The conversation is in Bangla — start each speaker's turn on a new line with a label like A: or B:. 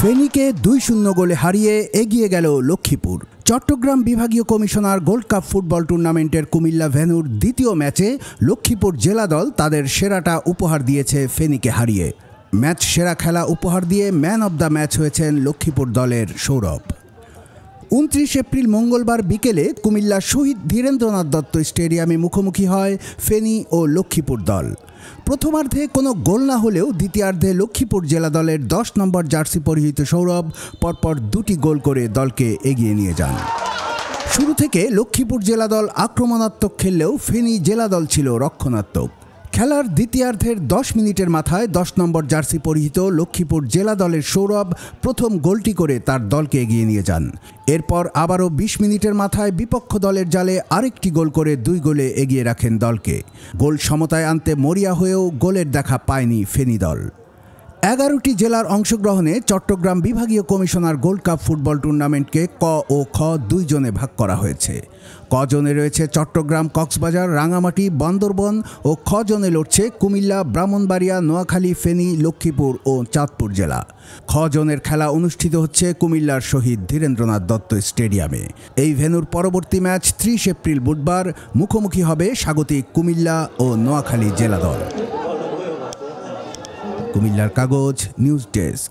A: ফেনীকে 2-0 গোলে হারিয়ে এগিয়ে গেল লক্ষ্মীপুর। চট্টগ্রাম বিভাগীয় কমিশনার গোল্ড কাপ ফুটবল টুর্নামেন্টের কুমিল্লা ভেন্যুর দ্বিতীয় ম্যাচে লক্ষ্মীপুর জেলা দল তাদের সেরাটা উপহার দিয়েছে ফেনীকে হারিয়ে। ম্যাচ সেরা খেলা উপহার দিয়ে ম্যান অব দ্য ম্যাচ হয়েছেন লক্ষ্মীপুর দলের সৌরভ। 29 এপ্রিল মঙ্গলবার বিকেলে কুমিল্লার শহীদ ধীরেন্দ্রনাথ দত্ত স্টেডিয়ামে মুখোমুখি হয় ফেনী ও লক্ষ্মীপুর দল। প্রথমার্ধে কোনো গোল না হলেও দ্বিতীয়ার্ধে লক্ষ্মীপুর জেলা দলের 10 নম্বর জার্সি পরিহিত সৌরভ পরপর 2টি গোল করে দলকে এগিয়ে নিয়ে যান। শুরু থেকে লক্ষ্মীপুর জেলা দল আক্রমণাত্মক খেললেও ফেনী জেলা দল ছিল রক্ষণাত্মক। খেলার দ্বিতীয়ার্ধের 10 মিনিটের মাথায় 10 নম্বর জার্সি পরিহিত লক্ষ্মীপুর জেলা দলের সৌরভ প্রথম গোলটি করে তার দলকে এগিয়ে নিয়ে যান। এরপর আবারও 20 মিনিটের মাথায় বিপক্ষ দলের জালে আরেকটি গোল করে 2 গোলে এগিয়ে রাখেন দলকে। গোল সমতায় আনতে মরিয়া হয়েও গোলের দেখা পায়নি ফেনী দল। 11টি জেলার অংশগ্রহণে চট্টগ্রাম বিভাগীয় কমিশনার গোল্ড কাপ ফুটবল টুর্নামেন্টকে ক ও খ 2 জোনে ভাগ করা হয়েছে। ক জোনে রয়েছে চট্টগ্রাম, কক্সবাজার, রাঙামাটি, বান্দরবন ও খ জোনে লড়ছে কুমিল্লা, ব্রাহ্মণবাড়িয়া, নোয়াখালী, ফেনী, লক্ষ্মীপুর ও চাঁদপুর জেলা। খ জোনের খেলা অনুষ্ঠিত হচ্ছে কুমিল্লার শহীদ ধীরেন্দ্রনাথ দত্ত স্টেডিয়ামে। এই ভেন্যুর পরবর্তী ম্যাচ 30 এপ্রিল বুধবার মুখোমুখি হবে স্বাগতিক কুমিল্লা ও নোয়াখালী জেলা দল। কুমিল্লার কাগজ নিউজ ডেস্ক।